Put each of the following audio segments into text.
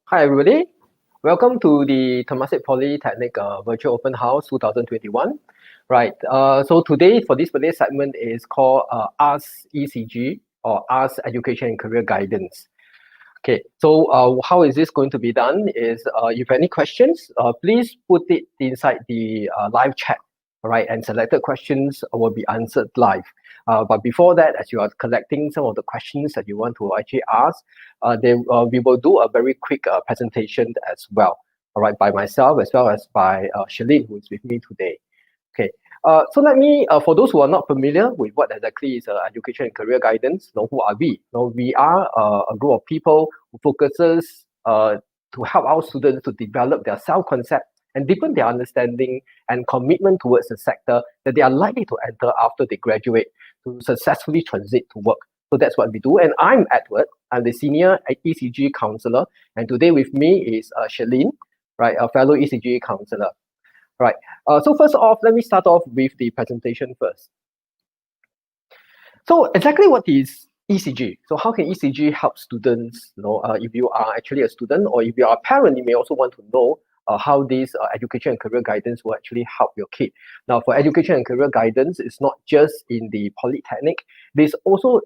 Hi everybody, welcome to the Temasek Polytechnic Virtual Open House 2021. Right, so today for this particular segment is called Ask ECG or Ask Education and Career Guidance. Okay, so how is this going to be done is if any questions, please put it inside the live chat, all right, and selected questions will be answered live. But before that, as you are collecting some of the questions that you want to actually ask, we will do a very quick presentation as well, all right, by myself as well as by Shalene, who is with me today. Okay, so let me, for those who are not familiar with what exactly is education and career guidance, who are we? We are a group of people who focuses to help our students to develop their self-concept and deepen their understanding and commitment towards the sector that they are likely to enter after they graduate to successfully transit to work. So that's what we do. And I'm Edward. I'm the senior ECG counselor. And today with me is Shalene, right, a fellow ECG counselor. Right. So first off, let me start off with the presentation first. So exactly what is ECG? So how can ECG help students? If you are actually a student or if you are a parent, you may also want to know how this education and career guidance will actually help your kid. Now, for education and career guidance, it's not just in the polytechnic. There's also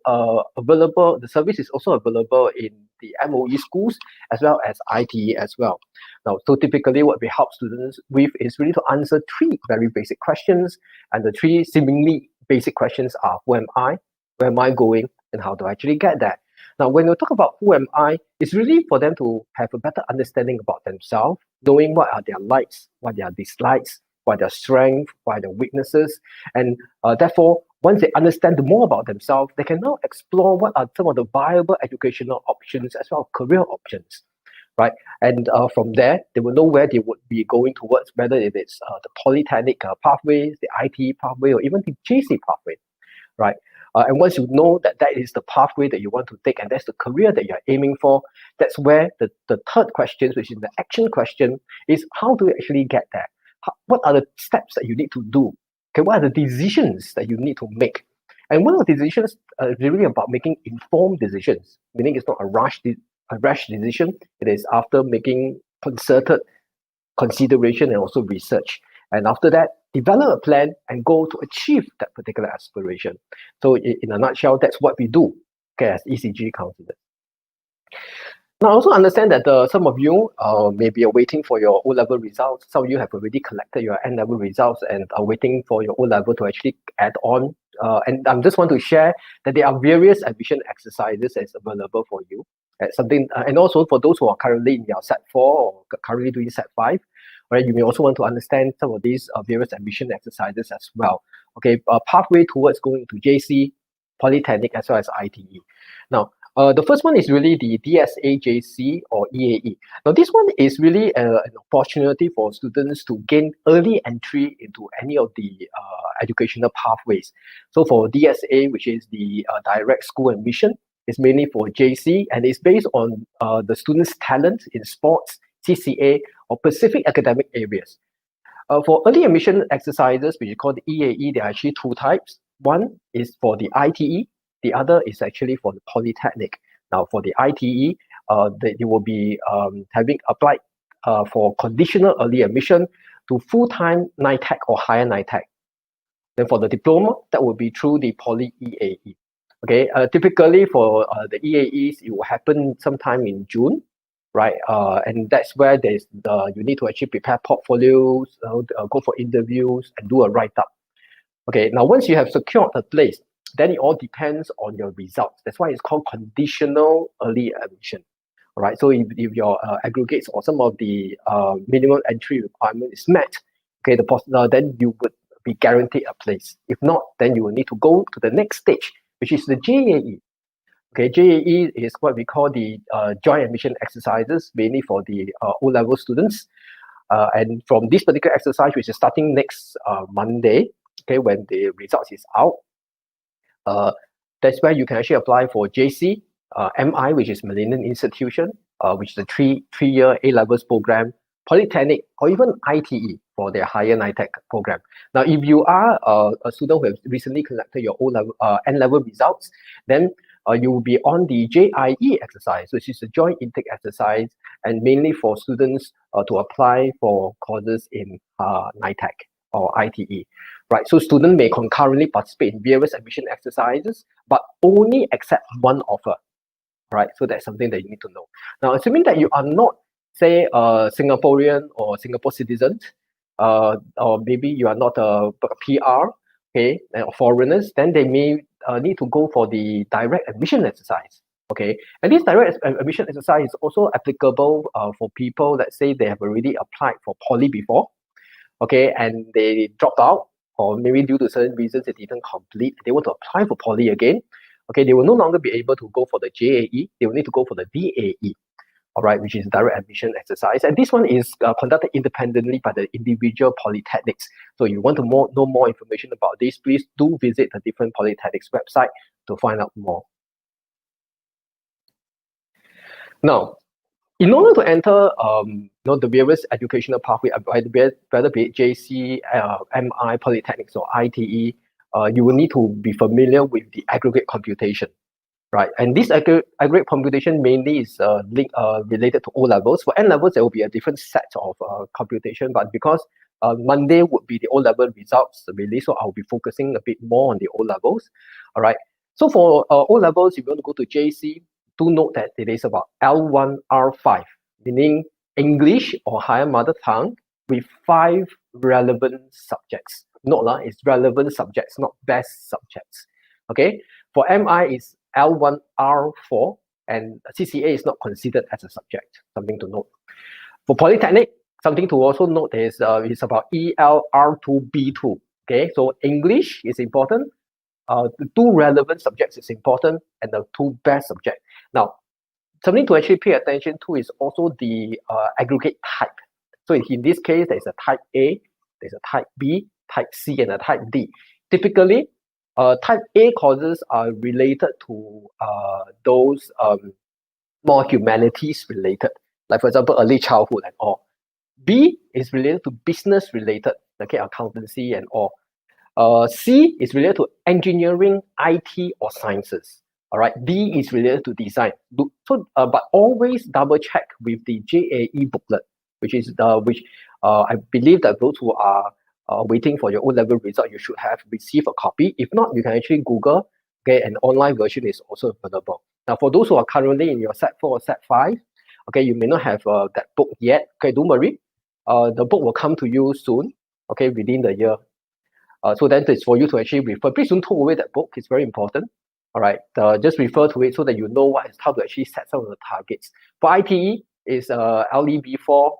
available. The service is also available in the MOE schools as well as ITE as well. Now, so typically, what we help students with is really to answer three very basic questions, and the three seemingly basic questions are: who am I? Where am I going? And how do I actually get there? Now, when we talk about who am I, it's really for them to have a better understanding about themselves, knowing what are their likes, what are their dislikes, what are their strengths, what are their weaknesses. And therefore, once they understand more about themselves, they can now explore what are some of the viable educational options as well as career options, right? And from there, they will know where they would be going towards, whether it is the polytechnic pathways, the IT pathway, or even the JC pathway, right? And once you know that that is the pathway that you want to take and that's the career that you're aiming for, that's where the third question, which is the action question, is how do you actually get there? What are the steps that you need to do? Okay, what are the decisions that you need to make? And one of the decisions is really about making informed decisions, meaning it's not a rash decision. It is after making concerted consideration and also research. And after that, develop a plan and goal to achieve that particular aspiration. So in a nutshell, that's what we do, okay, as ECG counselors. Now, I also understand that some of you may be waiting for your O-level results. Some of you have already collected your N-level results and are waiting for your O-level to actually add on. And I just want to share that there are various admission exercises that's available for you. And also for those who are currently in your Set 4 or currently doing Set 5, right, you may also want to understand some of these various admission exercises as well. Okay, pathway towards going to JC, Polytechnic, as well as ITE. Now, the first one is really the DSA-JC or EAE. Now, this one is really an opportunity for students to gain early entry into any of the educational pathways. So for DSA, which is the direct school admission, it's mainly for JC and it's based on the students' talent in sports, CCA, or specific academic areas. For early admission exercises, which is called the EAE, there are actually two types. One is for the ITE, the other is actually for the Polytechnic. Now, for the ITE, they will be having applied for conditional early admission to full-time NITEC or higher NITEC. Then for the diploma, that will be through the Poly EAE. Okay, typically for the EAEs, it will happen sometime in June, right? And that's where you need to actually prepare portfolios, go for interviews, and do a write-up. Okay, now once you have secured a place, then it all depends on your results. That's why it's called conditional early admission. All right, so if your aggregates or some of the minimum entry requirement is met, okay, then you would be guaranteed a place. If not, then you will need to go to the next stage, which is the JAE. Okay, JAE is what we call the joint admission exercises, mainly for the O-level students. And from this particular exercise, which is starting next Monday, okay, when the results is out, that's where you can actually apply for JC, MI, which is Millennium Institution, which is a three-year A-levels program, Polytechnic, or even ITE for their higher NITEC program. Now, if you are a student who has recently collected your O-level, N-level results, then you will be on the JIE exercise, which is a joint intake exercise and mainly for students to apply for courses in NITEC or ITE, right? So students may concurrently participate in various admission exercises, but only accept one offer, right? So that's something that you need to know. Now, assuming that you are not, say, a Singaporean or Singapore citizen, or maybe you are not a PR, okay, or foreigners, then they may need to go for the direct admission exercise. Okay, and this direct admission exercise is also applicable for people that say they have already applied for poly before, okay, and they dropped out, or maybe due to certain reasons they didn't complete, they want to apply for poly again. Okay, they will no longer be able to go for the JAE, they will need to go for the DAE, all right, which is direct admission exercise. And this one is conducted independently by the individual polytechnics. So you want to know more information about this, please do visit the different polytechnics website to find out more. Now, in order to enter the various educational pathway, whether be it JC, MI, Polytechnics, or ITE, you will need to be familiar with the aggregate computation, right? And this aggregate computation mainly is related to O-levels. For N-levels, there will be a different set of computation, but because Monday would be the O-level results release, so I'll be focusing a bit more on the O-levels, all right? So for O-levels, if you want to go to JC, do note that it is about L1, R5, meaning English or higher mother tongue with 5 relevant subjects. Note, it's relevant subjects, not best subjects. Okay, for MI is L1, R4, and CCA is not considered as a subject, something to note. For Polytechnic, something to also note is it's about EL, R2, B2. Okay, so English is important. The 2 relevant subjects is important, and the 2 best subjects. Now, something to actually pay attention to is also the aggregate type. So in this case, there's a type A, there's a type B, type C, and a type D. Typically, type A courses are related to those more humanities related, like for example, early childhood and all. B is related to business related, okay, accountancy and all. C is related to engineering, IT, or sciences. All right, D is related to design. So, but always double check with the JAE booklet, which is I believe that those who are waiting for your O-level result, you should have received a copy. If not, you can actually Google. Okay, an online version is also available. Now, for those who are currently in your Set 4 or Set 5, okay, you may not have that book yet. Okay, don't worry. The book will come to you soon. Okay, within the year. So then it's for you to actually refer. Please don't throw away that book. It's very important. All right, just refer to it so that you know how to actually set some of the targets. For ITE, is LEB4,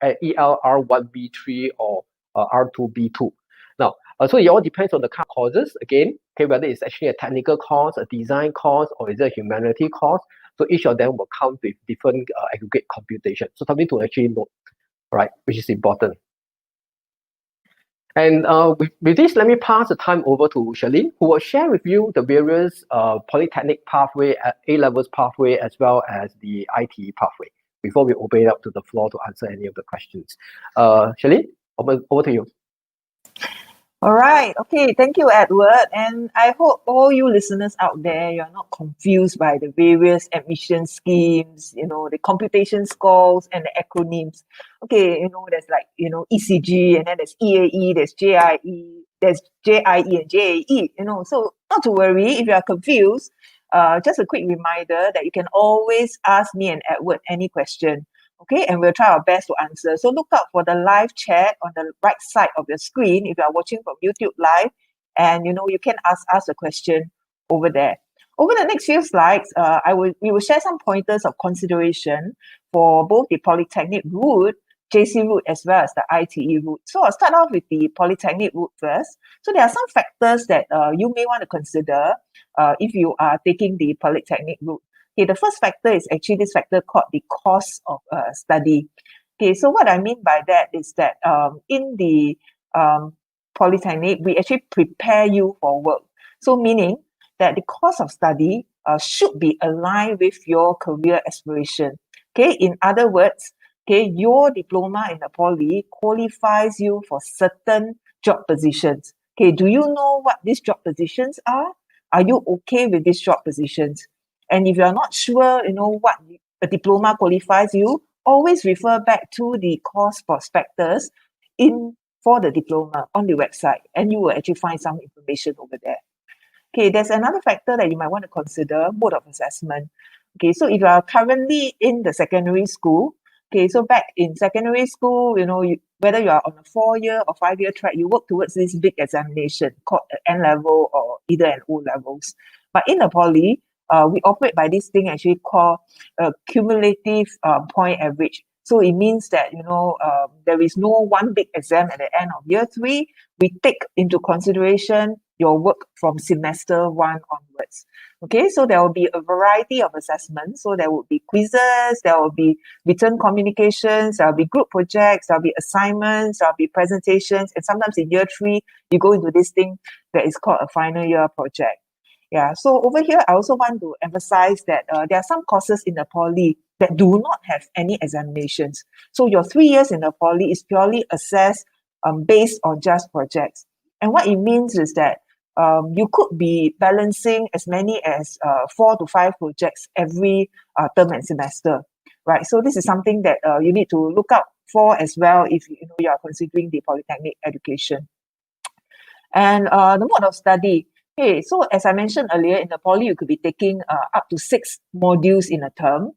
ELR1B3, or R2B2. Now, so it all depends on the kind of courses. Again, okay, whether it's actually a technical course, a design course, or is it a humanity course. So each of them will come with different aggregate computation. So something to actually note, right, which is important. And with this, let me pass the time over to Charlene, who will share with you the various polytechnic pathway, A-levels pathway, as well as the ITE pathway, before we open it up to the floor to answer any of the questions. Charlene, over to you. All right. Okay. Thank you, Edward. And I hope all you listeners out there, you're not confused by the various admission schemes, the computation scores and the acronyms. Okay. There's like, ECG, and then there's EAE, there's JIE, there's JIE and JAE, so not to worry if you are confused. Just a quick reminder that you can always ask me and Edward any question. Okay, and we'll try our best to answer. So look out for the live chat on the right side of your screen if you are watching from YouTube Live, and you can ask us a question over there. Over the next few slides, we will share some pointers of consideration for both the Polytechnic route, JC route, as well as the ITE route. So I'll start off with the Polytechnic route first. So there are some factors that you may want to consider if you are taking the Polytechnic route. Okay, the first factor is actually this factor called the cost of study. Okay, so what I mean by that is that in the Polytechnic, we actually prepare you for work. So meaning that the cost of study should be aligned with your career aspiration. Okay, in other words, okay, your diploma in the poly qualifies you for certain job positions. Okay, do you know what these job positions are? Are you okay with these job positions? And if you're not sure, what a diploma qualifies you, always refer back to the course prospectus for the diploma on the website, and you will actually find some information over there. Okay, there's another factor that you might want to consider, mode of assessment. Okay, so if you are currently in the secondary school, okay, so back in secondary school, whether you are on a 4-year or 5-year track, you work towards this big examination called N level or either an O levels. But in the poly, we operate by this thing actually called cumulative point average. So it means that, there is no one big exam at the end of year 3. We take into consideration your work from semester 1 onwards. Okay, so there will be a variety of assessments. So there will be quizzes, there will be written communications, there will be group projects, there will be assignments, there will be presentations, and sometimes in year 3, you go into this thing that is called a final year project. Yeah, so over here, I also want to emphasize that there are some courses in the poly that do not have any examinations. So your 3 years in the poly is purely assessed based on just projects. And what it means is that you could be balancing as many as 4 to 5 projects every term and semester, right? So this is something that you need to look out for as well if you are considering the polytechnic education. And the mode of study. Okay, so as I mentioned earlier, in the poly, you could be taking up to 6 modules in a term.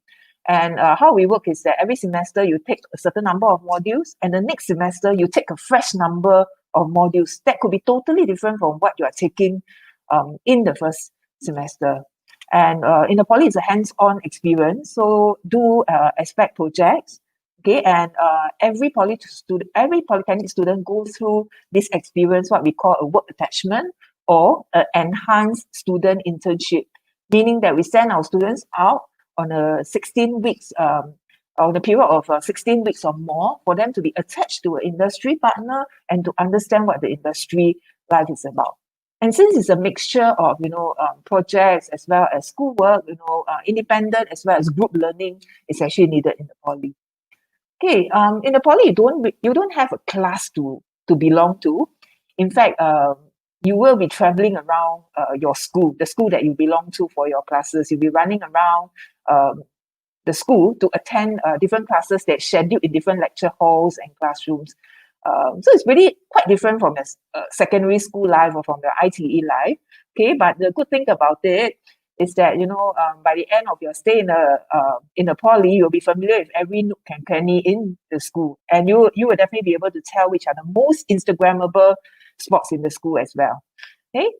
And how we work is that every semester you take a certain number of modules, and the next semester you take a fresh number of modules that could be totally different from what you are taking in the first semester. And in the poly, it's a hands-on experience. So do expect projects. Okay, and every polytechnic student goes through this experience, what we call a work attachment or an enhanced student internship, meaning that we send our students out on a 16 weeks, on a period of 16 weeks or more, for them to be attached to an industry partner and to understand what the industry life is about. And since it's a mixture of projects as well as schoolwork, independent as well as group learning is actually needed in the poly. Okay, in the poly, you don't have a class to belong to. In fact, you will be traveling around your school, the school that you belong to for your classes. You'll be running around the school to attend different classes that scheduled in different lecture halls and classrooms. So it's really quite different from the secondary school life or from the ITE life. Okay, but the good thing about it is that by the end of your stay in the poly, you'll be familiar with every nook and cranny in the school, and you will definitely be able to tell which are the most Instagrammable spots in the school as well. Okay,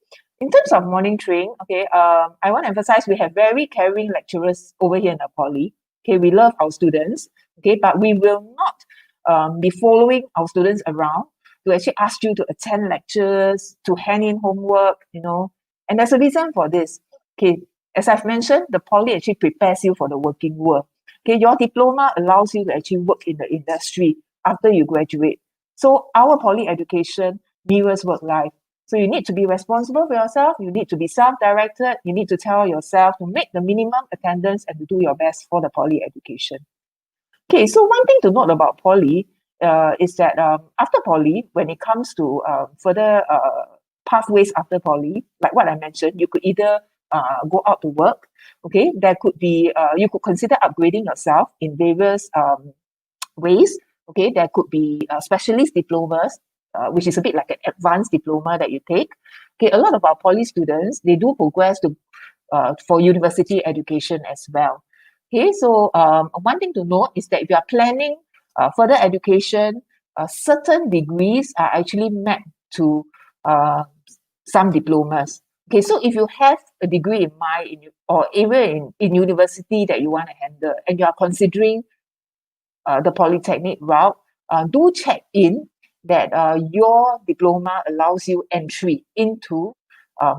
in terms of monitoring, okay, I want to emphasize we have very caring lecturers over here in the poly. Okay, we love our students. Okay, but we will not be following our students around to actually ask you to attend lectures, to hand in homework, and there's a reason for this. Okay, as I've mentioned, the poly actually prepares you for the working world. Okay, your diploma allows you to actually work in the industry after you graduate. So our poly education mirrors work life. So you need to be responsible for yourself. You need to be self-directed. You need to tell yourself to make the minimum attendance and to do your best for the poly education. Okay, so one thing to note about poly is that after poly, when it comes to further pathways after poly, like what I mentioned, you could either go out to work. Okay, there could be you could consider upgrading yourself in various ways. Okay, there could be specialist diplomas, which is a bit like an advanced diploma that you take. Okay, a lot of our poly students, they do progress to for university education as well. Okay, so one thing to note is that if you are planning further education, certain degrees are actually mapped to some diplomas. Okay, so if you have a degree in mind or area in university that you want to handle and you are considering the polytechnic route, do check in that your diploma allows you entry into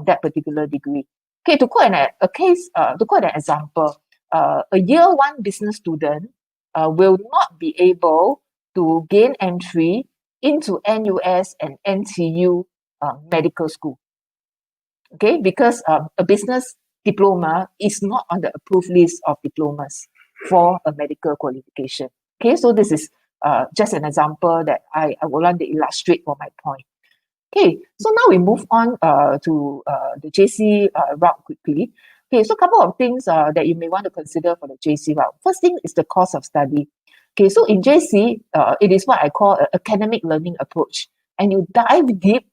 that particular degree. Okay, to quote an example, a year 1 business student will not be able to gain entry into NUS and NTU medical school. Okay, because a business diploma is not on the approved list of diplomas for a medical qualification. Okay, so this is just an example that I would like to illustrate for my point. Okay, so now we move on to the JC route quickly. Okay, so a couple of things that you may want to consider for the JC route. First thing is the course of study. Okay, so in JC, it is what I call an academic learning approach. And you dive deep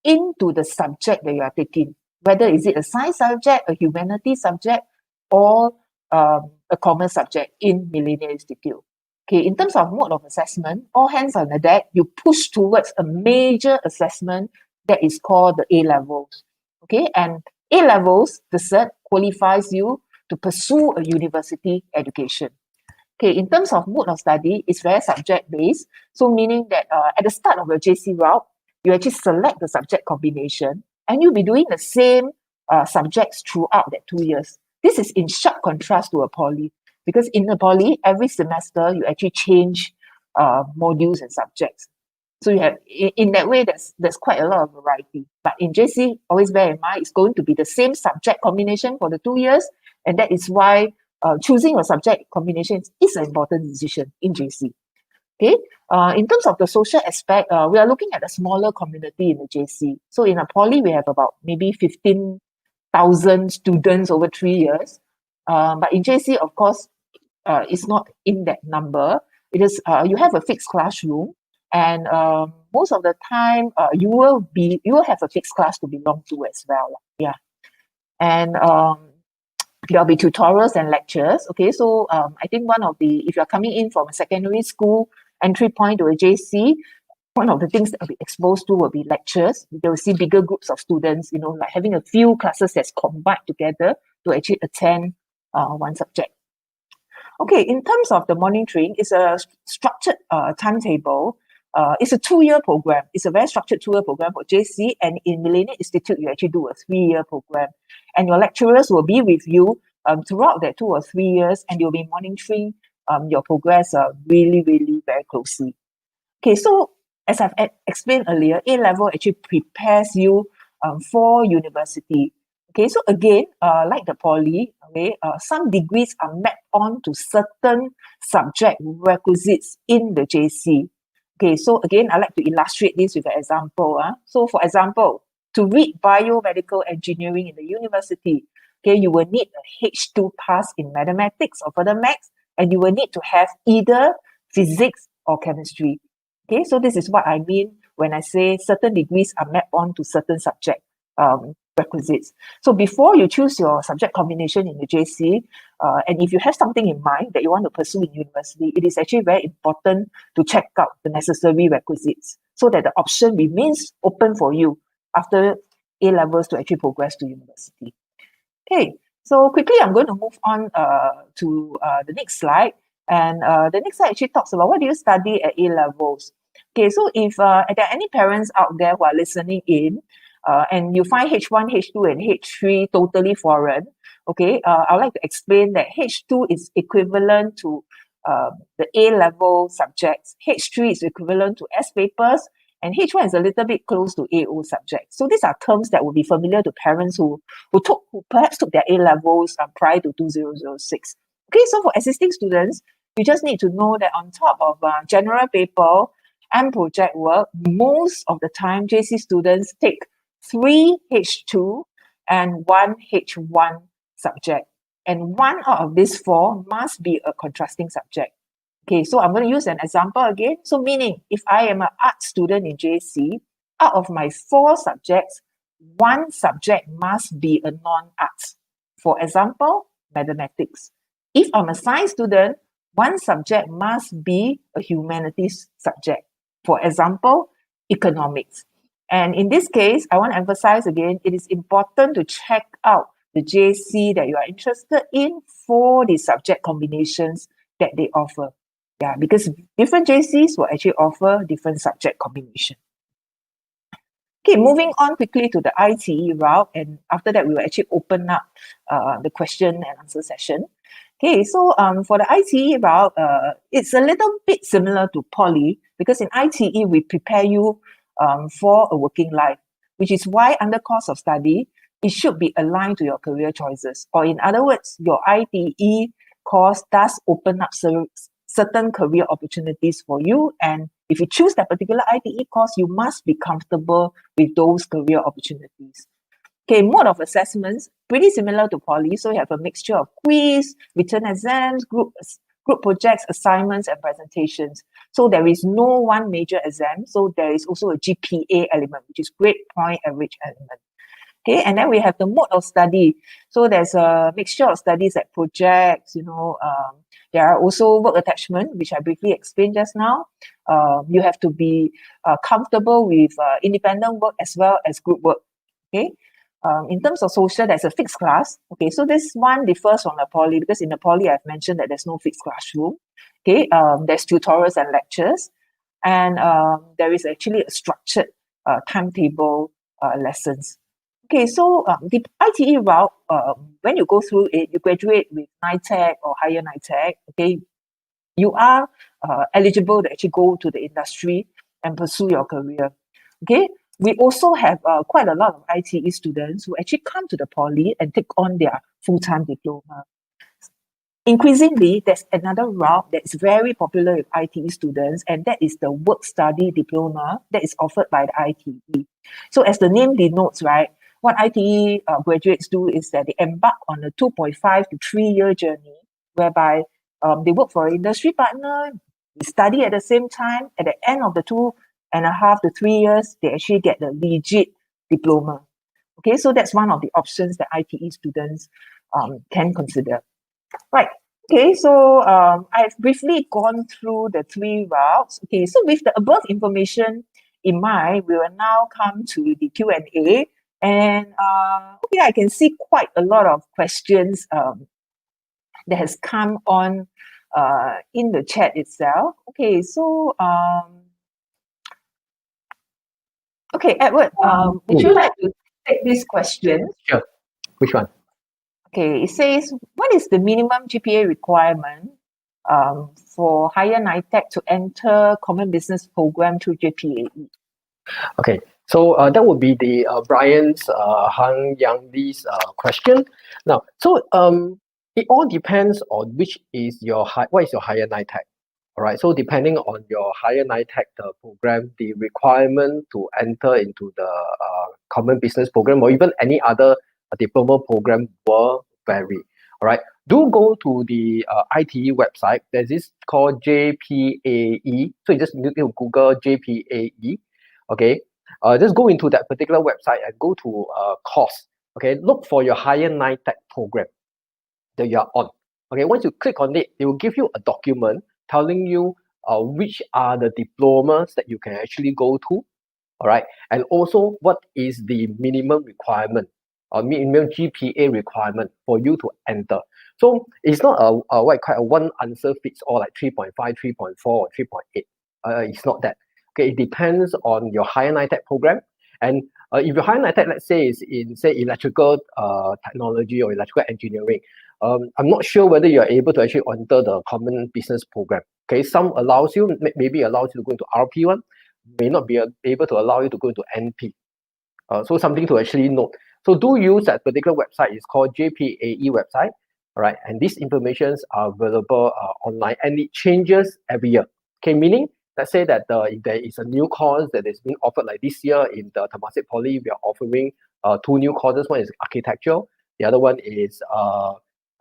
into the subject that you are taking, whether is it a science subject, a humanities subject, or a commerce subject in Millennium Institute. Okay, in terms of mode of assessment, all hands on the deck, you push towards a major assessment that is called the A-levels. Okay, and A-levels, the cert, qualifies you to pursue a university education. Okay, in terms of mode of study, it's very subject-based. So meaning that at the start of your JC route, you actually select the subject combination and you'll be doing the same subjects throughout that 2 years. This is in sharp contrast to a poly, because in a poly, every semester you actually change modules and subjects. So you have, in that way, there's quite a lot of variety. But in JC, always bear in mind, it's going to be the same subject combination for the 2 years. And that is why choosing a subject combination is an important decision in JC. Okay, in terms of the social aspect, we are looking at a smaller community in the JC. So in a poly, we have about maybe 15,000 students over 3 years. But in JC, of course, it's not in that number. It is you have a fixed classroom, and most of the time you will have a fixed class to belong to as well. Yeah, and there'll be tutorials and lectures. Okay, so I think if you're coming in from a secondary school entry point to a JC, one of the things that will be exposed to will be lectures. They will see bigger groups of students, like having a few classes that's combined together to actually attend one subject. Okay, in terms of the monitoring, it's a structured timetable. It's a 2-year program. It's a very structured 2-year program for JC, and in Millennium Institute, you actually do a 3-year program. And your lecturers will be with you throughout that 2 or 3 years, and you'll be monitoring your progress really, really very closely. Okay, so as I've explained earlier, A-level actually prepares you for university. Okay, so again, like the poly, okay, some degrees are mapped on to certain subject requisites in the JC. Okay, so again, I like to illustrate this with an example. So for example, to read biomedical engineering in the university, okay, you will need a H2 pass in mathematics or further maths, and you will need to have either physics or chemistry. Okay, so this is what I mean when I say certain degrees are mapped on to certain subject requisites. So before you choose your subject combination in the JC, and if you have something in mind that you want to pursue in university, it is actually very important to check out the necessary requisites so that the option remains open for you after A-levels to actually progress to university. Okay, so quickly I'm going to move on to the next slide. And the next slide actually talks about what do you study at A-levels. Okay, so if there are any parents out there who are listening in, and you find H1, H2, and H3 totally foreign, okay, I'd like to explain that H2 is equivalent to the A-level subjects. H3 is equivalent to S papers, and H1 is a little bit close to AO subjects. So these are terms that will be familiar to parents who perhaps took their A-levels prior to 2006. Okay, so for existing students, you just need to know that on top of general paper and project work, most of the time JC students take 3 H2 and 1 H1 subject. And one out of these 4 must be a contrasting subject. Okay, so I'm going to use an example again. So meaning, if I am an art student in JC, out of my 4 subjects, 1 subject must be a non-arts. For example, mathematics. If I'm a science student, 1 subject must be a humanities subject. For example, economics. And in this case, I want to emphasize again, it is important to check out the JC that you are interested in for the subject combinations that they offer. Yeah, because different JCs will actually offer different subject combination. Okay, moving on quickly to the ITE route, and after that, we will actually open up the question and answer session. Okay, so for the ITE route, it's a little bit similar to poly, because in ITE, we prepare you for a working life, which is why under course of study, it should be aligned to your career choices. Or in other words, your ITE course does open up certain career opportunities for you. And if you choose that particular ITE course, you must be comfortable with those career opportunities. Okay, mode of assessments, pretty similar to poly. So you have a mixture of quiz, written exams, group projects, assignments, and presentations. So there is no one major exam. So there is also a GPA element, which is grade point average element. Okay, and then we have the mode of study. So there's a mixture of studies like projects, there are also work attachment, which I briefly explained just now. You have to be comfortable with independent work as well as group work. Okay. In terms of social, there's a fixed class. Okay, so this one differs from the poly because in the poly, I've mentioned that there's no fixed classroom. Okay, there's tutorials and lectures, and there is actually a structured timetable lessons. Okay, so the ITE route, when you go through it, you graduate with NITEC or higher NITEC. Okay, you are eligible to actually go to the industry and pursue your career. Okay, we also have quite a lot of ITE students who actually come to the poly and take on their full-time diploma. Increasingly, there's another route that is very popular with ITE students, and that is the work study diploma that is offered by the ITE. So as the name denotes, right, what ITE graduates do is that they embark on a 2.5 to 3 year journey whereby they work for an industry partner, they study at the same time. At the end of the 2.5 to 3 years, they actually get the legit diploma. Okay, so that's one of the options that ITE students can consider. Right. Okay, so I've briefly gone through the 3 routes. Okay, so with the above information in mind, we will now come to the Q&A. And okay, I can see quite a lot of questions that has come on in the chat itself. Okay, so okay, Edward, would you like to take this question? Sure. Which one? Okay, it says, what is the minimum GPA requirement for higher NITEC to enter Common Business Program through JPAE? Okay, so that would be the Brian's Han Yang Li's question. Now, so it all depends on what is your higher NITEC. All right, so depending on your higher NITEC program, the requirement to enter into the Common Business Program or even any other diploma program will vary. All right, do go to the ITE website. There's this called JPAE. So you just need to Google JPAE. Okay, just go into that particular website and go to course. Okay, look for your higher NITEC program that you are on. Okay, once you click on it, it will give you a document telling you which are the diplomas that you can actually go to. All right, and also what is the minimum requirement or minimum GPA requirement for you to enter. So it's not a one answer fits all like 3.5, 3.4, or 3.8. It's not that. Okay, it depends on your higher NITEC program. And if your higher NITEC, let's say, is in say electrical technology or electrical engineering, I'm not sure whether you're able to actually enter the Common Business Program. Okay, some allows you, maybe allows you to go into RP1, may not be able to allow you to go into NP. So something to actually note. So do use that particular website. It's called JPAE website. All right, and these informations are available online, and it changes every year. Okay, meaning let's say that if there is a new course that is being offered, like this year in the Temasek Poly, we are offering 2 new courses. One is architecture, the other one is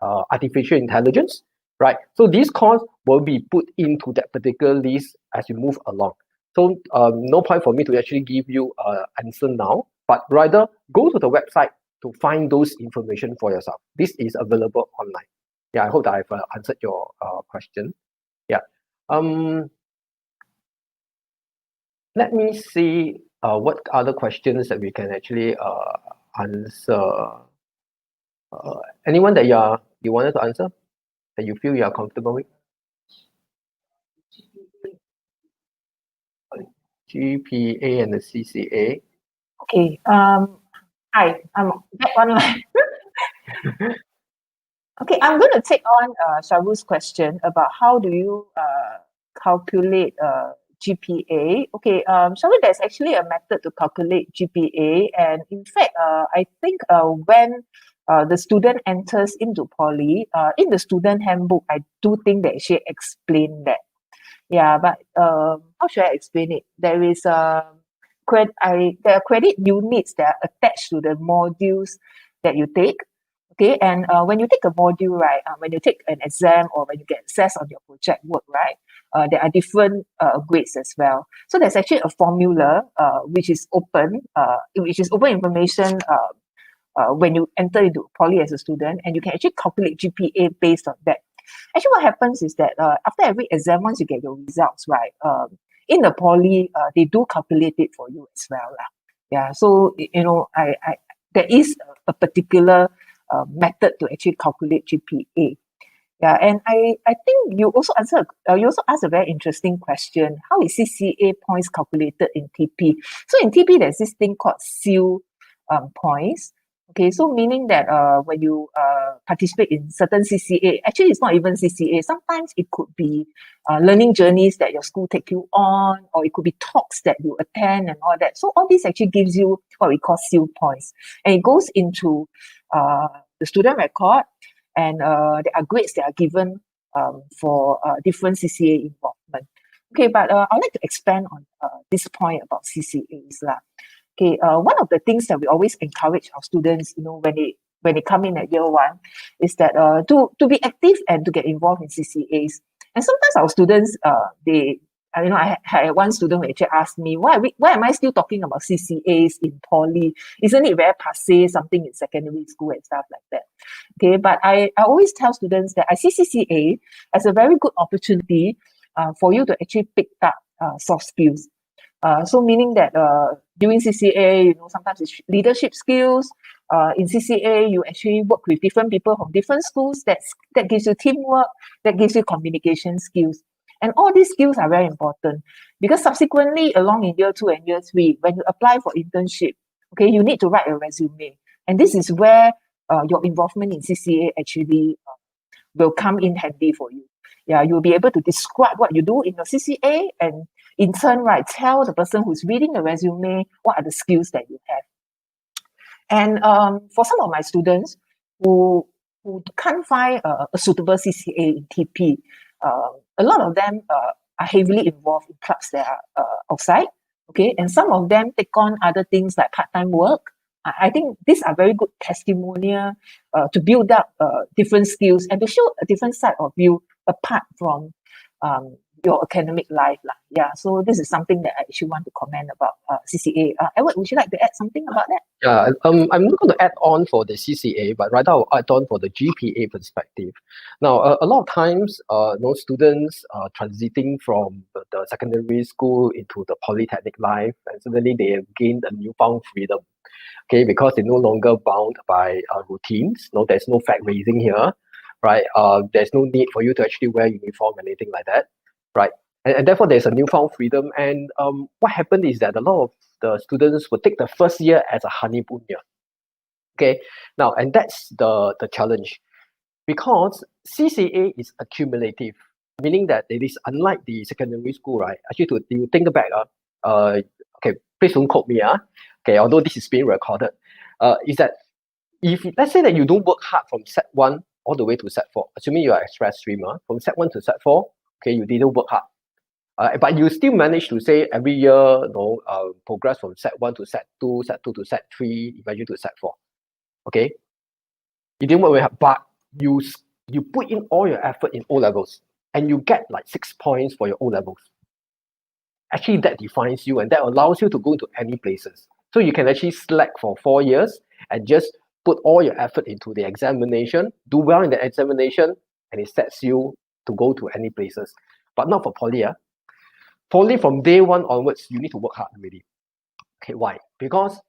artificial intelligence. Right, so these courses will be put into that particular list as you move along. So no point for me to actually give you an answer now, but rather go to the website to find those information for yourself. This is available online. Yeah, I hope that I've answered your question. Yeah. Let me see what other questions that we can actually answer. Anyone that you wanted to answer that you feel you are comfortable with? GPA and the CCA. Okay. Hi, I'm back online. Okay, I'm going to take on Sharul's question about how do you calculate GPA. Okay, Sharul, there's actually a method to calculate GPA, and in fact, I think when the student enters into poly, in the student handbook, I do think they actually explain that. Yeah, but how should I explain it? There is there are credit units that are attached to the modules that you take. Okay, and when you take a module, right, when you take an exam or when you get assessed on your project work, right, there are different grades as well. So there's actually a formula which is open information when you enter into poly as a student, and you can actually calculate GPA based on that. Actually, what happens is that after every exam, once you get your results, right, in the poly, they do calculate it for you as well, lah. Yeah, so I there is a particular method to actually calculate GPA. Yeah, and I think you also asked a very interesting question. How is CCA points calculated in TP? So in TP, there's this thing called SEAL points. Okay, so meaning that when you participate in certain CCA, actually it's not even CCA. Sometimes it could be learning journeys that your school take you on, or it could be talks that you attend and all that. So all this actually gives you what we call SEAL points, and it goes into the student record, and there are grades that are given for different CCA involvement. Okay, but I'd like to expand on this point about CCAs lah. Okay, one of the things that we always encourage our students, when they come in at year one, is that to be active and to get involved in CCAs. And sometimes our students, I had one student who actually asked me, why am I still talking about CCAs in poly? Isn't it very passé, something in secondary school and stuff like that? Okay, but I always tell students that I see CCA as a very good opportunity for you to actually pick up soft skills. So meaning that during CCA, sometimes it's leadership skills. In CCA, you actually work with different people from different schools. That gives you teamwork, that gives you communication skills. And all these skills are very important because subsequently along in year 2 and year 3, when you apply for internship, okay, you need to write a resume. And this is where your involvement in CCA actually will come in handy for you. Yeah, you'll be able to describe what you do in your CCA, and in turn, right, tell the person who's reading the resume what are the skills that you have. And for some of my students who can't find a suitable CCA in TP, a lot of them are heavily involved in clubs that are outside, okay? And some of them take on other things like part-time work. I think these are very good testimonial to build up different skills and to show a different side of you apart from your academic life. Yeah, so this is something that I actually want to comment about CCA. Edward, would you like to add something about that? Yeah, I'm not going to add on for the CCA, but rather I'll add on for the GPA perspective. Now, a lot of times, students are transiting from the secondary school into the polytechnic life, and suddenly they have gained a newfound freedom. Okay, because they're no longer bound by routines. No, there's no fact raising here, right? There's no need for you to actually wear uniform and anything like that, right? And therefore, there's a newfound freedom. And what happened is that a lot of the students will take the first year as a honeymoon year. Okay, now, and that's the challenge, because CCA is accumulative, meaning that it is unlike the secondary school, right? Actually, to you think back, okay, please don't quote me, okay, although this is being recorded, is that if let's say that you don't work hard from set 1 all the way to set 4, assuming you are express streamer, from set 1 to set 4, okay, you didn't work hard. But you still manage to say every year, progress from set 1 to set 2, set 2 to set 3, eventually to set 4. Okay, you didn't work very hard, but you put in all your effort in O levels, and you get like 6 points for your O levels. Actually, that defines you, and that allows you to go to any places. So you can actually slack for 4 years and just put all your effort into the examination, do well in the examination, and it sets you to go to any places. But not for poly. Poly, from day 1 onwards, you need to work hard already. Okay, why? Because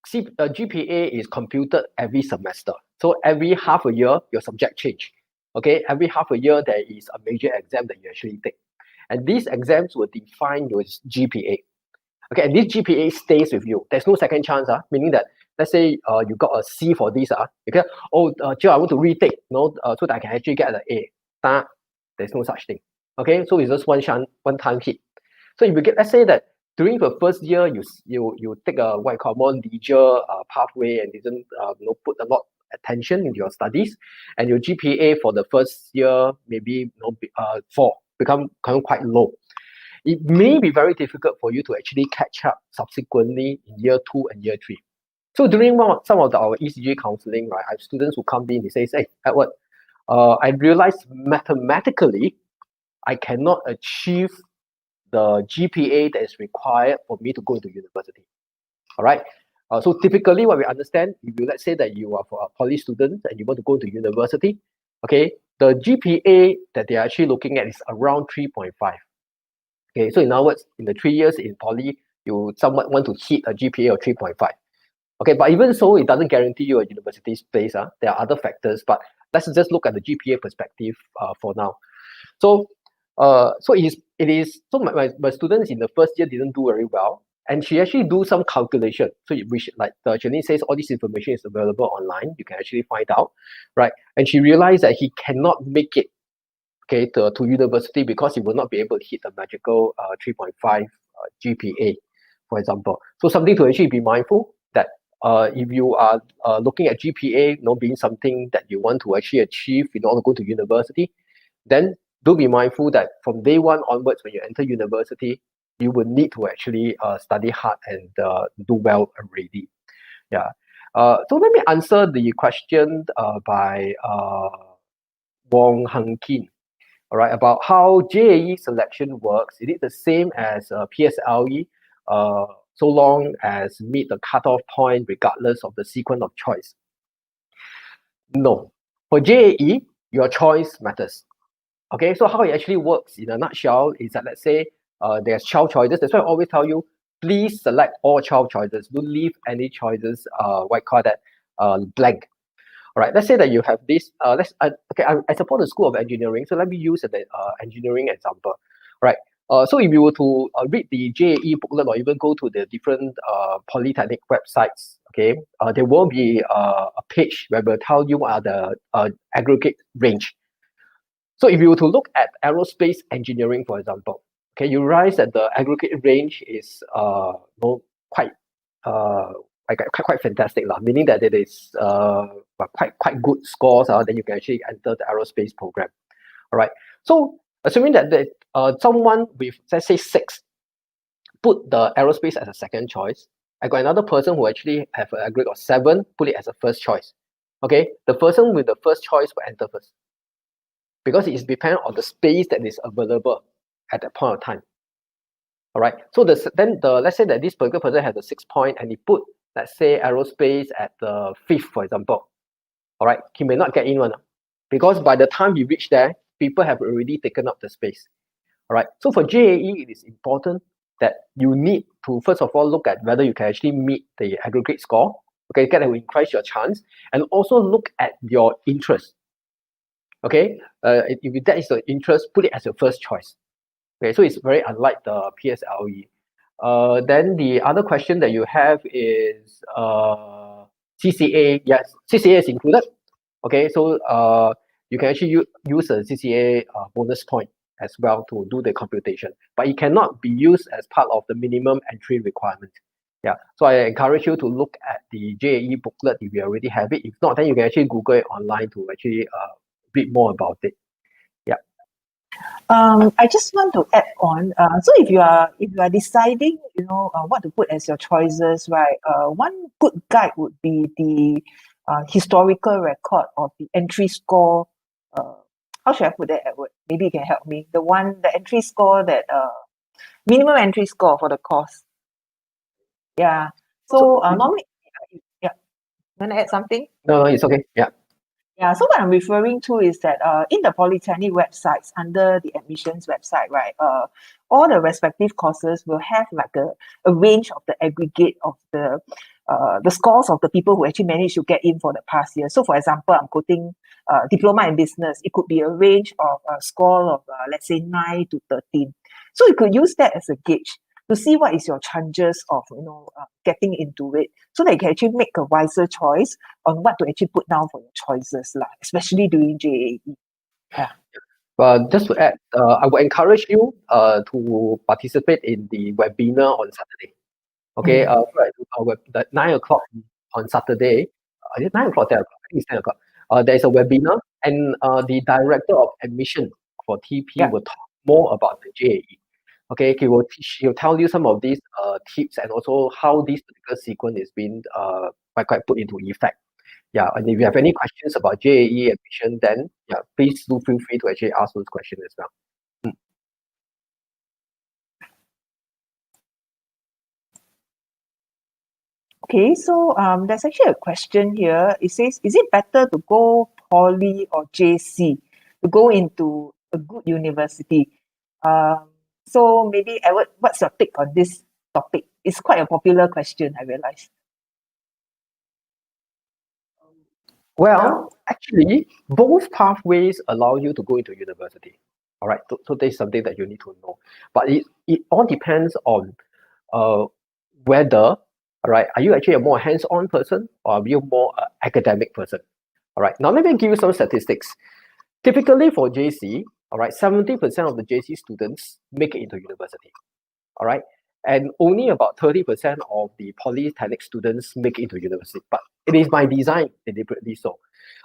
GPA is computed every semester. So every half a year, your subject change. Okay, every half a year, there is a major exam that you actually take. And these exams will define your GPA. Okay, and this GPA stays with you. There's no second chance, meaning that, let's say you got a C for this, okay, Jill, I want to retake, so that I can actually get an A. There's no such thing. Okay, so it's just one-time hit. So if you get, let's say that during the first year, you take a what I call more leisure pathway and didn't put a lot attention into your studies, and your GPA for the first year maybe 4 become quite low. it may be very difficult for you to actually catch up subsequently in year 2 and year 3. So during some of our ECG counseling, right, I have students who come in, they say, hey, Edward, I realized mathematically I cannot achieve the GPA that is required for me to go into university. All right. So typically what we understand, if you, let's say that you are for a poly student and you want to go to university, okay, the GPA that they're actually looking at is around 3.5. Okay, so in other words, in the 3 years in poly, you somewhat want to hit a GPA of 3.5. Okay, but even so, it doesn't guarantee you a university space. There are other factors, but let's just look at the GPA perspective for now. So, so it is. So my students in the first year didn't do very well, and she actually do some calculation. So which, like Janine says, all this information is available online. You can actually find out, right? And she realized that he cannot make it, okay, to university because he will not be able to hit the magical 3.5 GPA, for example. So something to actually be mindful that if you are looking at GPA, being something that you want to actually achieve in order to go to university, then do be mindful that from day one onwards, when you enter university, you will need to actually study hard and do well already. Yeah. So let me answer the question by Wong Hang Kin. All right, about how JAE selection works. Is it the same as PSLE, so long as meet the cutoff point regardless of the sequence of choice? No. For JAE, your choice matters. Okay, so how it actually works in a nutshell is that, let's say there's 12 choices. That's why I always tell you, please select all 12 choices. Don't leave any choices, blank. All right, let's say that you have this, I support the School of Engineering, so let me use an engineering example. Right. So if you were to read the JAE booklet or even go to the different polytechnic websites, okay, there will be a page where will tell you what are the aggregate range. So if you were to look at aerospace engineering, for example, okay, you realize that the aggregate range is quite fantastic, meaning that it is quite good scores, then you can actually enter the aerospace program. All right. So assuming that someone with, let's say, 6 put the aerospace as a second choice, I got another person who actually have an aggregate of 7, put it as a first choice. Okay, the person with the first choice will enter first, because it depends on the space that is available at that point of time. All right. So let's say that this particular person has a 6 point and he put, let's say, aerospace at the 5th, for example. All right. He may not get in one, because by the time he reach there, people have already taken up the space. All right. So for JAE, it is important that you need to first of all look at whether you can actually meet the aggregate score. Okay, that will increase your chance, and also look at your interest. Okay, if that is the interest, put it as your first choice. Okay, so it's very unlike the PSLE. Then the other question that you have is CCA. Yes, CCA is included. Okay, so you can actually use a CCA bonus point as well to do the computation, but it cannot be used as part of the minimum entry requirement. Yeah, so I encourage you to look at the JAE booklet if you already have it. If not, then you can actually Google it online to actually read more about it. Yeah. I just want to add on. So if you are deciding, what to put as your choices, right? One good guide would be the historical record of the entry score. How should I put that, Edward? Maybe you can help me. The entry score that minimum entry score for the course. Yeah. So normally, yeah. You want to add something? No, it's okay. Yeah. Yeah, so what I'm referring to is that in the polytechnic websites, under the admissions website, right, all the respective courses will have like a range of the aggregate of the scores of the people who actually managed to get in for the past year. So for example, I'm quoting diploma in business. It could be a range of a score of let's say 9 to 13. So you could use that as a gauge to see what is your chances of getting into it, so that you can actually make a wiser choice on what to actually put down for your choices, especially during JAE. Yeah. Just to add, I would encourage you to participate in the webinar on Saturday. Okay, at 9 o'clock on Saturday. Is it 9 o'clock? 10 o'clock? I think it's 10 o'clock. There is a webinar, and the director of admission for TP will talk more about the JAE. Okay, he'll tell you some of these tips and also how this particular sequence is being quite put into effect. Yeah, and if you have any questions about JAE admission, then yeah, please do feel free to actually ask those questions as well. Okay, so there's actually a question here. It says, is it better to go poly or JC to go into a good university? So maybe Edward, what's your take on this topic? It's quite a popular question, I realize. Well, actually, both pathways allow you to go into university. All right, so there's something that you need to know. But it all depends on whether, all right, are you actually a more hands-on person or are you more academic person? All right, now let me give you some statistics. Typically for JC, all right, 70% of the JC students make it into university. All right, and only about 30% of the polytechnic students make it into university. But it is by design, deliberately so.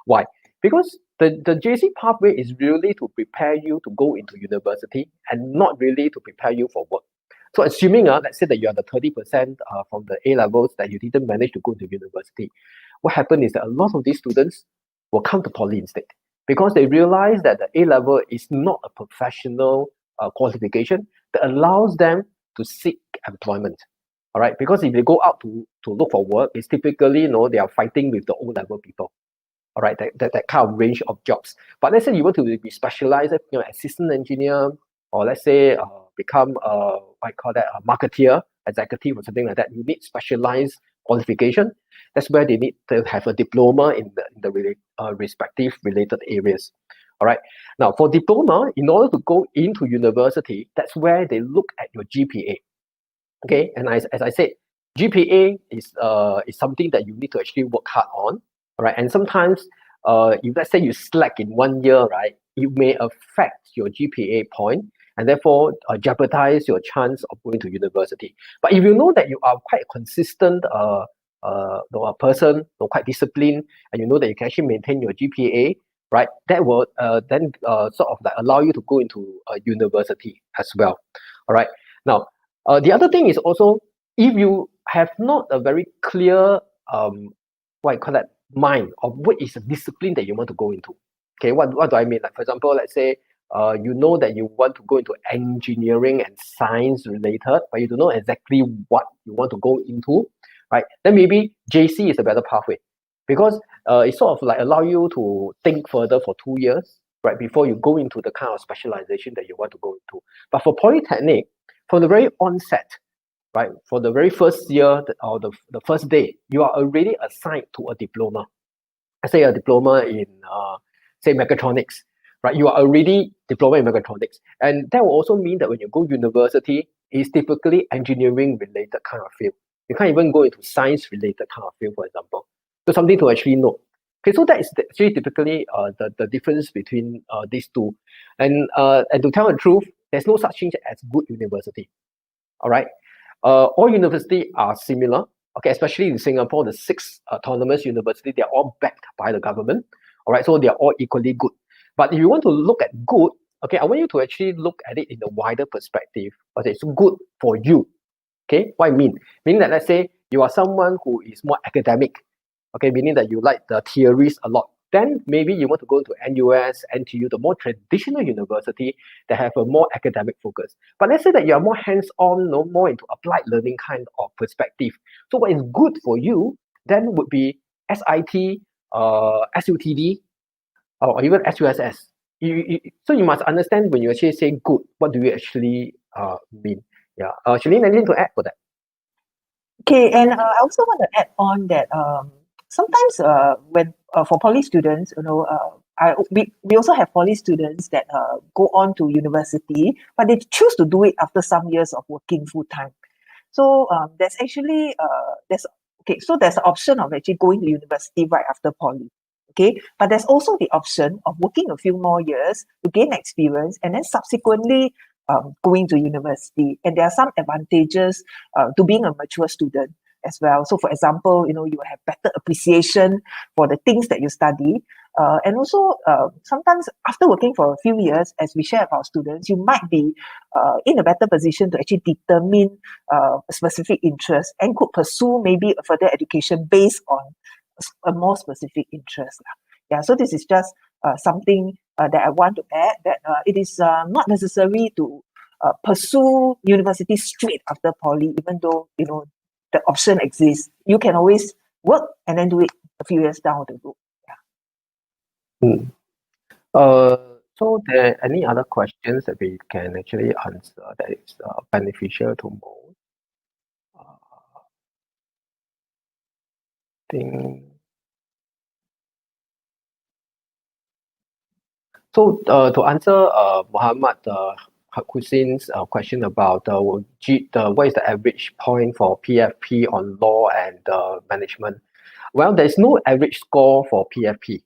Why? Because the JC pathway is really to prepare you to go into university and not really to prepare you for work. So assuming, let's say that you are the 30% from the A levels that you didn't manage to go to university, what happened is that a lot of these students will come to poly instead because they realize that the A level is not a professional qualification that allows them to seek employment. All right, because if they go out to look for work, it's typically, they are fighting with the O-level people. All right, that kind of range of jobs. But let's say you want to be specialized, assistant engineer, or let's say become what I call that a marketeer, executive, or something like that. You need specialized qualification. That's where they need to have a diploma in the respective related areas. All right. Now, for diploma, in order to go into university, that's where they look at your GPA. Okay, and as I said, GPA is something that you need to actually work hard on. All right, and sometimes if let's say you slack in 1 year, right, it may affect your GPA point and therefore jeopardize your chance of going to university. But if you know that you are quite a consistent a person, quite disciplined, and you know that you can actually maintain your GPA, right, that will then sort of like allow you to go into a university as well. All right. Now, the other thing is also if you have not a very clear what I call that mind of what is the discipline that you want to go into. Okay, what do I mean? Like for example, let's say you know that you want to go into engineering and science related, but you don't know exactly what you want to go into, right? Then maybe JC is a better pathway because it sort of like allow you to think further for 2 years, right, before you go into the kind of specialization that you want to go into. But for polytechnic, from the very onset, right, for the very first year or the first day, you are already assigned to a diploma. I say a diploma in say mechatronics, right? You are already diploma in mechatronics, and that will also mean that when you go university, it's typically engineering related kind of field. You can't even go into science related kind of field, for example. So something to actually know. Okay, so that is actually typically the difference between these two, and to tell the truth, there's no such thing as good university. All right, all universities are similar. Okay, especially in Singapore, the 6 autonomous universities, they are all backed by the government. All right, so they are all equally good. But if you want to look at good, okay, I want you to actually look at it in a wider perspective. Okay, it's good for you. Okay, what I mean? Meaning that let's say you are someone who is more academic. Okay, meaning that you like the theories a lot. Then maybe you want to go to NUS, NTU, the more traditional university that have a more academic focus. But let's say that you are more hands-on, more into applied learning kind of perspective. So what is good for you then would be SIT, SUTD, or even SUSS. So you must understand when you actually say good, what do you actually mean? Yeah, Shalene, anything to add for that? Okay, and I also want to add on that sometimes when for poly students, we also have poly students that go on to university, but they choose to do it after some years of working full time. So there's actually there's an option of actually going to university right after poly. Okay, but there's also the option of working a few more years to gain experience and then subsequently going to university. And there are some advantages to being a mature student as well. So for example, you have better appreciation for the things that you study. And also, sometimes after working for a few years, as we share with our students, you might be in a better position to actually determine a specific interest and could pursue maybe a further education based on a more specific interest. Yeah, so this is just something that I want to add, that it is not necessary to pursue university straight after poly, even though, you know, the option exists. You can always work and then do it a few years down the road. Hmm. So there any other questions that we can actually answer that is beneficial to most? Think so. To answer Muhammad Hussein's question about what is the average point for PFP on law and management? Well, there's no average score for PFP.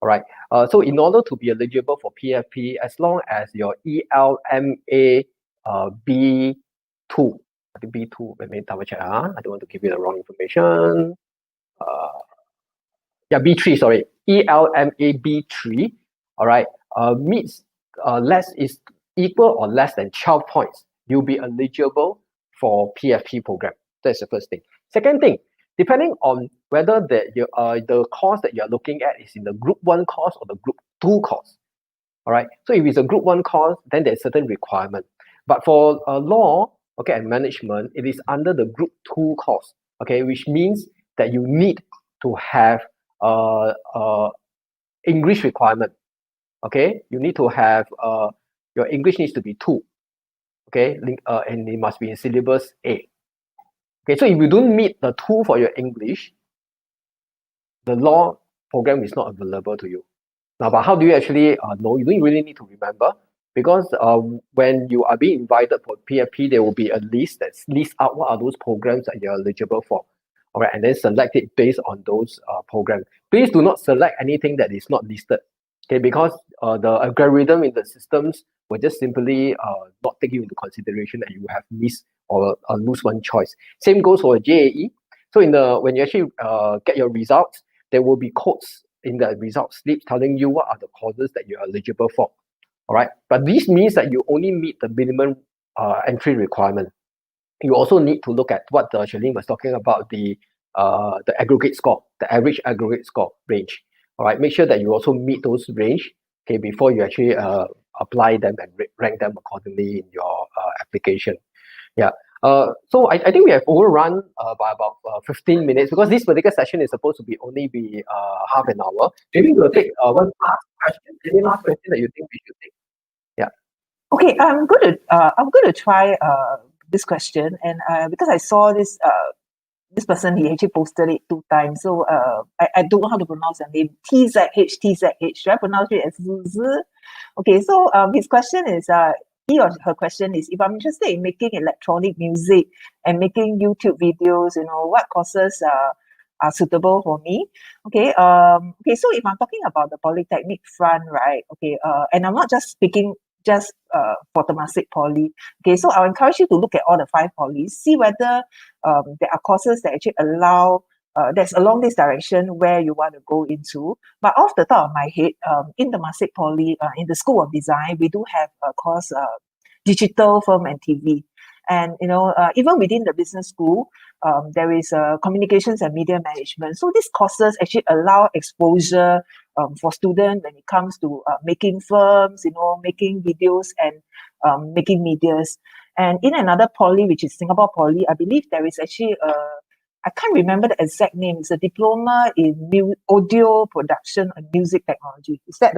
All right. So in order to be eligible for PFP, as long as your ELMA B2, I think B2, let me double check. I don't want to give you the wrong information. Yeah, B3, sorry. ELMA B3, all right, meets less is equal or less than 12 points, you'll be eligible for PFP program. That's the first thing. Second thing, depending on whether the course that you're looking at is in the group 1 course or the group 2 course. All right. So if it's a group 1 course, then there's certain requirement. But for law, okay, and management, it is under the group 2 course, okay, which means that you need to have English requirement. Okay, you need to have your English needs to be 2. Okay, and it must be in syllabus A. Okay, so if you don't meet the 2 for your English, the law program is not available to you. Now, but how do you actually know? You don't really need to remember, because when you are being invited for PFP, there will be a list that lists out what are those programs that you're eligible for. All right, and then select it based on those programs. Please do not select anything that is not listed. Okay, because the algorithm in the systems will just simply not take you into consideration that you have missed or lose one choice. Same goes for JAE. So when you actually get your results, there will be codes in the result slip telling you what are the courses that you're eligible for. All right, but this means that you only meet the minimum entry requirement. You also need to look at what Shalene was talking about, the aggregate score, the average aggregate score range. All right, make sure that you also meet those range, okay, before you actually apply them and rank them accordingly in your application. Yeah. So I think we have overrun by about 15 minutes, because this particular session is supposed to be only be half an hour. Maybe we'll take one last question. Any last question that you think we should take? Yeah. Okay, I'm going to try this question, and because I saw this person, he actually posted it 2 times, so I don't know how to pronounce the name. TZH. Should I pronounce it as Z? Okay, so his question is he or her question is, if I'm interested in making electronic music and making YouTube videos, you know, what courses are suitable for me? Okay, okay, so if I'm talking about the polytechnic front, right? Okay, and I'm not just speaking just for Temasek Poly. Okay, so I'll encourage you to look at all the 5 polys, see whether there are courses that actually allow that's along this direction where you want to go into. But off the top of my head, in Temasek Poly, in the School of Design, we do have a course, Digital Film and TV. And, you know, even within the business school, there is communications and media management. So these courses actually allow exposure for students when it comes to making films, you know, making videos and making medias. And in another poly, which is Singapore Poly, I believe there is actually I can't remember the exact name. It's a diploma in audio production and music technology. Is that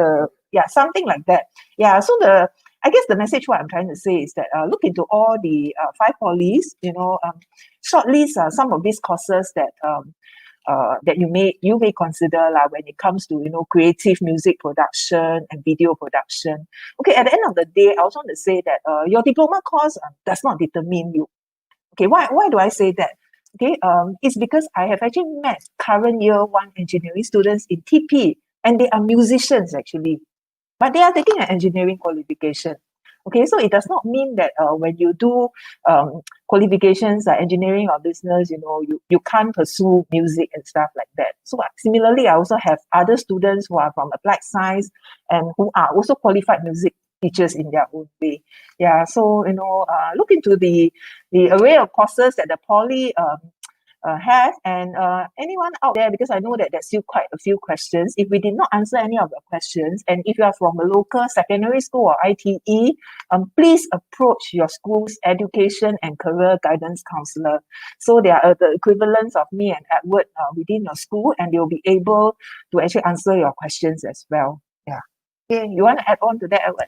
something like that? Yeah. So I guess the message what I'm trying to say is that look into all the 5 polys. You know, shortlist some of these courses that that you may consider when it comes to, you know, creative music production and video production. Okay. At the end of the day, I also want to say that your diploma course does not determine you. Okay. Why do I say that? Okay, it's because I have actually met current year 1 engineering students in TP, and they are musicians actually, but they are taking an engineering qualification. Okay, so it does not mean that when you do qualifications like engineering or business, you can't pursue music and stuff like that. So similarly, I also have other students who are from applied science and who are also qualified music teachers in their own way. Yeah, so look into the array of courses that the poly have, and anyone out there, because I know that there's still quite a few questions. If we did not answer any of your questions, and if you are from a local secondary school or ITE, please approach your school's education and career guidance counselor. So they are the equivalents of me and Edward within your school, and they'll be able to actually answer your questions as well. Yeah. Okay, you want to add on to that, Edward?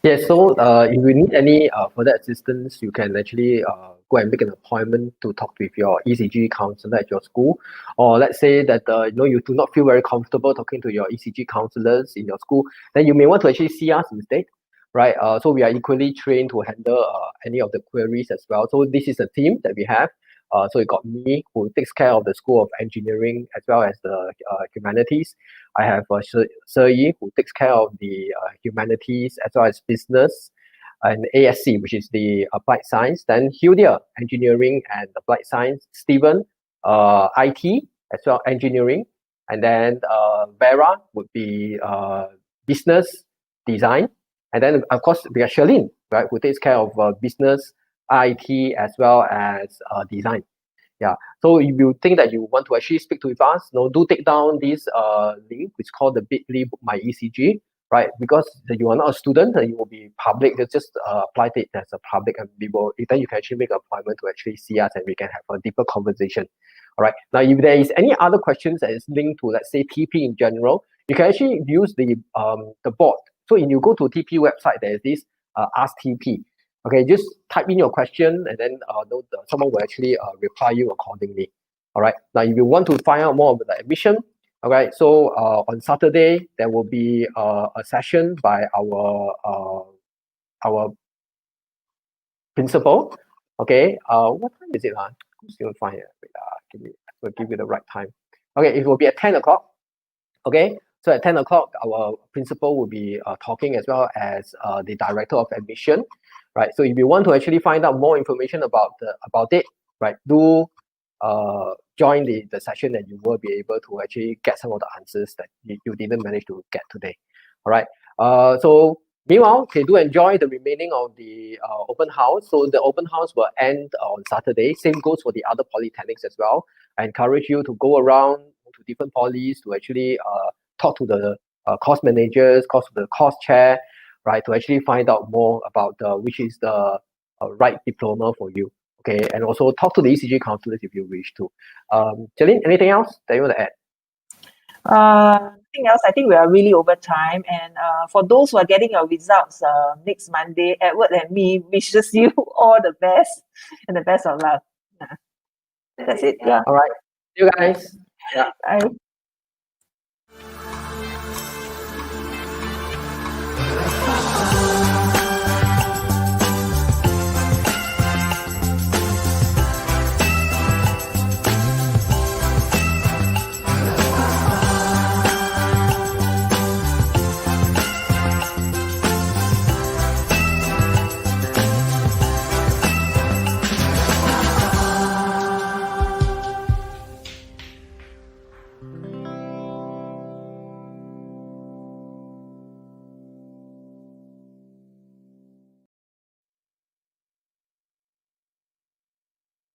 Yes, so if you need any further assistance, you can actually go and make an appointment to talk with your ECG counselor at your school. Or let's say that you do not feel very comfortable talking to your ECG counselors in your school, then you may want to actually see us instead, right? So we are equally trained to handle any of the queries as well. So this is a team that we have. So you got me, who takes care of the School of Engineering as well as the Humanities. I have Sir Yi, who takes care of the Humanities as well as Business, and ASC, which is the Applied Science. Then Hildia, Engineering and Applied Science. Stephen, IT as well, Engineering. And then Vera would be Business Design. And then, of course, we have Charlene, right, who takes care of Business, IT, as well as design. Yeah. So if you think that you want to actually speak to with us, do take down this link, which is called the bit.ly My ECG, right? Because you are not a student, you will be public. Just apply it as a public, and then you can actually make an appointment to actually see us, and we can have a deeper conversation. All right. Now, if there is any other questions that is linked to, let's say, TP in general, you can actually use the board. So if you go to TP website, there is this Ask TP. Okay, just type in your question, and then someone will actually reply you accordingly. All right. Now, if you want to find out more about the admission, all right. So on Saturday there will be a session by our principal. Okay. What time is it? Still find it. We'll give you the right time. Okay, it will be at 10 o'clock. Okay. So at 10 o'clock, our principal will be talking, as well as the director of admission. Right. So if you want to actually find out more information about it, right, do join the session, and you will be able to actually get some of the answers that you didn't manage to get today. All right. So meanwhile, okay, do enjoy the remaining of the open house. So the open house will end on Saturday. Same goes for the other polytechnics as well. I encourage you to go around to different polys to actually talk to the course managers, the course chair, right, to actually find out more about which is the right diploma for you. Okay, and also talk to the ECG counselors if you wish to. Jalene, anything else that you want to add? Nothing else. I think we are really over time. And for those who are getting your results next Monday, Edward and me wishes you all the best and the best of luck. That's it. Yeah. All right. See you guys. Yeah. Bye.